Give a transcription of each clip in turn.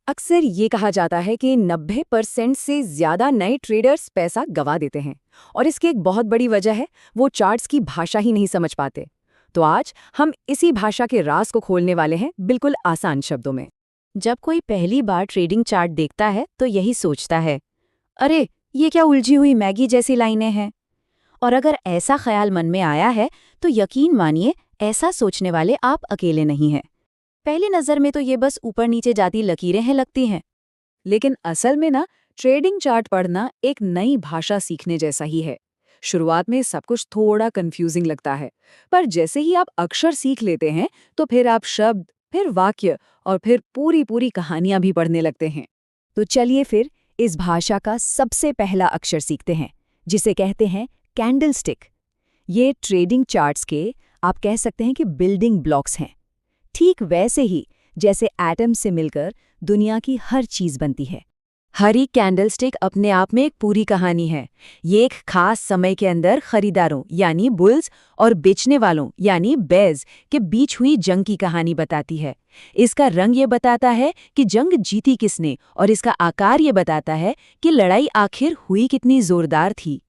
अक्सर ये कहा जाता है कि 90% से ज्यादा नए ट्रेडर्स पैसा गवा देते हैं। और इसकी एक बहुत बड़ी वजह है वो चार्ट्स की भाषा ही नहीं समझ पाते। तो आज हम इसी भाषा के राज को खोलने वाले हैं, बिल्कुल आसान शब्दों में। जब कोई पहली बार ट्रेडिंग चार्ट देखता है तो यही सोचता है, अरे ये क्या उलझी हुई मैगी जैसी लाइनें हैं। और अगर ऐसा ख्याल मन में आया है तो यकीन मानिए, ऐसा सोचने वाले आप अकेले नहीं हैं। पहली नज़र में तो ये बस ऊपर नीचे जाती लकीरें हैं लगती हैं। लेकिन असल में ना, ट्रेडिंग चार्ट पढ़ना एक नई भाषा सीखने जैसा ही है। शुरुआत में सब कुछ थोड़ा कंफ्यूजिंग लगता है, पर जैसे ही आप अक्षर सीख लेते हैं तो फिर आप शब्द, फिर वाक्य और फिर पूरी पूरी कहानियां भी पढ़ने लगते हैं। तो चलिए फिर इस भाषा का सबसे पहला अक्षर सीखते हैं, जिसे कहते हैं कैंडलस्टिक। ये ट्रेडिंग चार्ट्स के, आप कह सकते हैं कि बिल्डिंग ब्लॉक्स हैं। ठीक वैसे ही जैसे एटम से मिलकर दुनिया की हर चीज बनती है। हर एक कैंडलस्टिक अपने आप में एक पूरी कहानी है। ये एक खास समय के अंदर खरीदारों यानी बुल्स और बेचने वालों यानी बेयर्स के बीच हुई जंग की कहानी बताती है। इसका रंग ये बताता है कि जंग जीती किसने, और इसका आकार ये बताता है कि लड़ाई आखिर हुई कितनी जोरदार थी।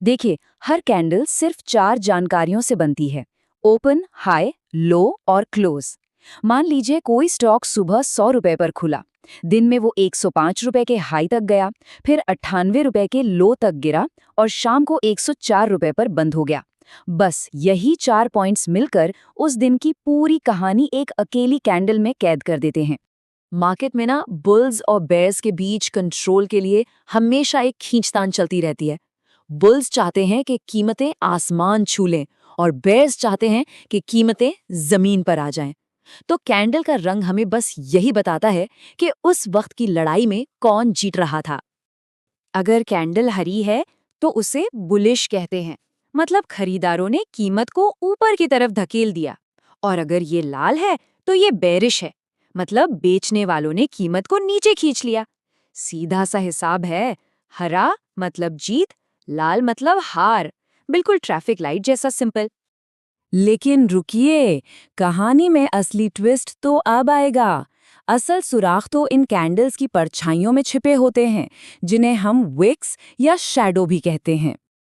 देखिए, हर कैंडल सिर्फ 4 जानकारियों से बनती है: ओपन, हाई, लो और क्लोज। मान लीजिए कोई स्टॉक सुबह 100 रुपए पर खुला, दिन में वो 105 रुपए के हाई तक गया, फिर 98 रुपए के लो तक गिरा और शाम को 104 रुपए पर बंद हो गया। बस यही 4 पॉइंट्स मिलकर उस दिन की पूरी कहानी एक अकेली कैंडल में कैद कर देते हैं। मार्केट में ना, बुल्स और बेयर्स के बीच कंट्रोल के लिए हमेशा एक खींचतान चलती रहती है। बुल्स चाहते हैं कि कीमतें आसमान छू लें और बेयर्स चाहते हैं कि कीमतें जमीन पर आ जाएं। तो कैंडल का रंग हमें बस यही बताता है कि उस वक्त की लड़ाई में कौन जीत रहा था। अगर कैंडल हरी है तो उसे बुलिश कहते हैं, मतलब खरीदारों ने कीमत को ऊपर की तरफ धकेल दिया। और अगर ये लाल है तो ये बेरिश है, मतलब बेचने वालों ने कीमत को नीचे खींच लिया। सीधा सा हिसाब है, हरा मतलब जीत, लाल मतलब हार। बिल्कुल ट्रैफिक लाइट जैसा सिंपल। लेकिन रुकिए, कहानी में असली ट्विस्ट तो अब आएगा। असल सुराख तो इन कैंडल्स की परछाइयों में छिपे होते हैं, जिन्हें हम विक्स या शैडो भी कहते हैं।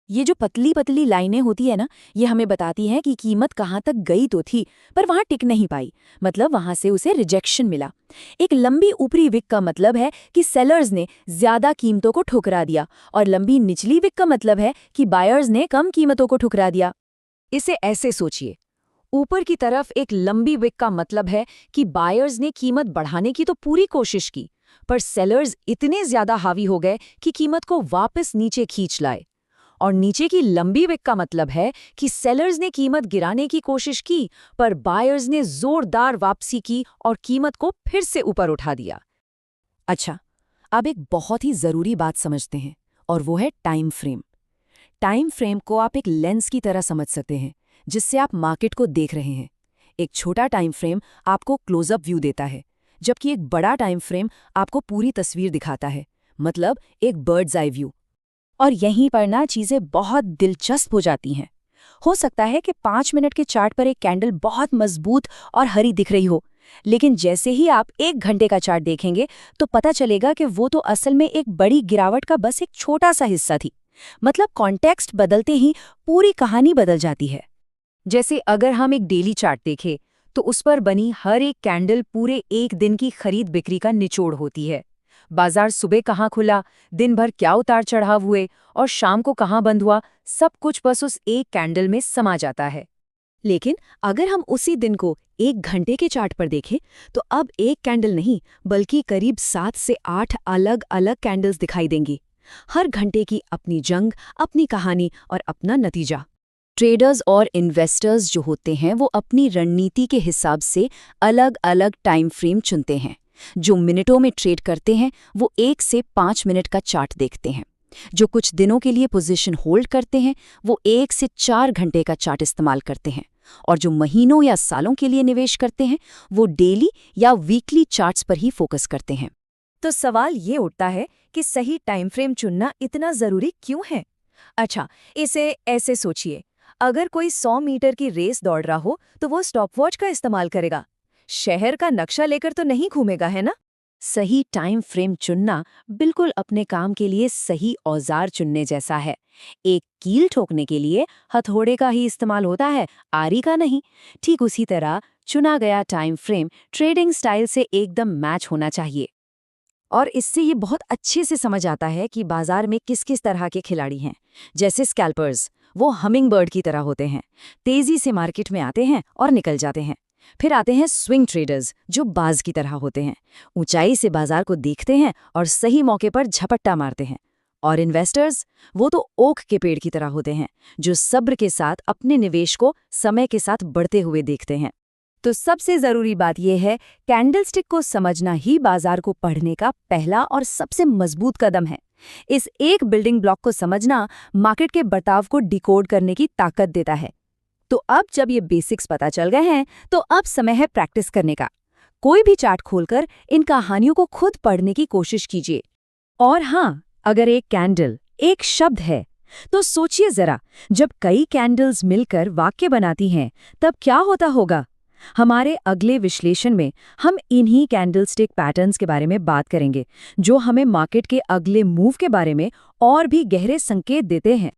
ये जो पतली पतली लाइनें होती है ना, ये हमें बताती हैं कि कीमत कहाँ तक गई तो थी, पर वहाँ टिक नहीं पाई, मतलब वहाँ से उसे रिजेक्शन मिला। एक लंबी ऊपरी विक का मतलब है कि सेलर्स ने ज्यादा कीमतों को ठुकरा दिया, और लंबी निचली विक का मतलब है कि बायर्स ने कम कीमतों को ठुकरा दिया। इसे ऐसे सोचिए, ऊपर की तरफ एक लंबी विक का मतलब है कि बायर्स ने कीमत बढ़ाने की तो पूरी कोशिश की, पर सेलर्स इतने ज्यादा हावी हो गए कि कीमत को वापस नीचे खींच लाए। और नीचे की लंबी विक का मतलब है कि सेलर्स ने कीमत गिराने की कोशिश की, पर बायर्स ने जोरदार वापसी की और कीमत को फिर से ऊपर उठा दिया। अच्छा, अब एक बहुत ही जरूरी बात समझते हैं, और वो है टाइम फ्रेम। टाइम फ्रेम को आप एक लेंस की तरह समझ सकते हैं, जिससे आप मार्केट को देख रहे हैं। एक छोटा टाइम फ्रेम आपको क्लोजअप व्यू देता है, जबकि एक बड़ा टाइम फ्रेम आपको पूरी तस्वीर दिखाता है, मतलब एक बर्ड्स आई व्यू। और यहीं पर ना चीजें बहुत दिलचस्प हो जाती हैं। हो सकता है कि 5 मिनट के चार्ट पर एक कैंडल बहुत मजबूत और हरी दिख रही हो, लेकिन जैसे ही आप 1 घंटे का चार्ट देखेंगे तो पता चलेगा कि वो तो असल में एक बड़ी गिरावट का बस एक छोटा सा हिस्सा थी। मतलब कॉन्टेक्स्ट बदलते ही पूरी कहानी बदल जाती है। जैसे अगर हम एक डेली चार्ट देखें, तो उस पर बनी हर एक कैंडल पूरे एक दिन की खरीद बिक्री का निचोड़ होती है। बाजार सुबह कहाँ खुला, दिन भर क्या उतार चढ़ाव हुए और शाम को कहाँ बंद हुआ, सब कुछ बस उस एक कैंडल में समा जाता है। लेकिन अगर हम उसी दिन को 1 घंटे के चार्ट पर देखें तो अब एक कैंडल नहीं, बल्कि करीब 7 से 8 अलग अलग कैंडल्स दिखाई देंगी। हर घंटे की अपनी जंग, अपनी कहानी और अपना नतीजा। ट्रेडर्स और इन्वेस्टर्स जो होते हैं, वो अपनी रणनीति के हिसाब से अलग अलग टाइम फ्रेम चुनते हैं। जो मिनटों में ट्रेड करते हैं वो 1 से 5 मिनट का चार्ट देखते हैं। जो कुछ दिनों के लिए पोजीशन होल्ड करते हैं वो 1 से 4 घंटे का चार्ट इस्तेमाल करते हैं। और जो महीनों या सालों के लिए निवेश करते हैं वो डेली या वीकली चार्ट्स पर ही फोकस करते हैं। तो सवाल ये उठता है कि सही टाइम फ्रेम चुनना इतना जरूरी क्यों है? अच्छा, इसे ऐसे सोचिए, अगर कोई 100 मीटर की रेस दौड़ रहा हो तो वो स्टॉपवॉच का इस्तेमाल करेगा। शहर का नक्शा लेकर तो नहीं घूमेगा, है ना? सही टाइम फ्रेम चुनना बिल्कुल अपने काम के लिए सही औजार चुनने जैसा है। एक कील ठोकने के लिए हथौड़े का ही इस्तेमाल होता है, आरी का नहीं। ठीक उसी तरह चुना गया टाइम फ्रेम ट्रेडिंग स्टाइल से एकदम मैच होना चाहिए। और इससे ये बहुत अच्छे से समझ आता है कि बाजार में किस किस तरह के खिलाड़ी हैं। जैसे स्कैल्पर्स, वो हमिंग बर्ड की तरह होते हैं, तेजी से मार्केट में आते हैं और निकल जाते हैं। फिर आते हैं स्विंग ट्रेडर्स, जो बाज की तरह होते हैं, ऊंचाई से बाजार को देखते हैं और सही मौके पर झपट्टा मारते हैं। और इन्वेस्टर्स, वो तो ओक के पेड़ की तरह होते हैं, जो सब्र के साथ अपने निवेश को समय के साथ बढ़ते हुए देखते हैं। तो सबसे जरूरी बात यह है, कैंडलस्टिक को समझना ही बाजार को पढ़ने का पहला और सबसे मजबूत कदम है। इस एक बिल्डिंग ब्लॉक को समझना मार्केट के बर्ताव को डिकोड करने की ताकत देता है। तो अब जब ये बेसिक्स पता चल गए हैं, तो अब समय है प्रैक्टिस करने का। कोई भी चार्ट खोलकर इन कहानियों को खुद पढ़ने की कोशिश कीजिए। और हाँ, अगर एक कैंडल एक शब्द है, तो सोचिए जरा, जब कई कैंडल्स मिलकर वाक्य बनाती हैं, तब क्या होता होगा? हमारे अगले विश्लेषण में हम इन्हीं कैंडलस्टिक पैटर्न्स के बारे में बात करेंगे, जो हमें मार्केट के अगले मूव के बारे में और भी गहरे संकेत देते हैं।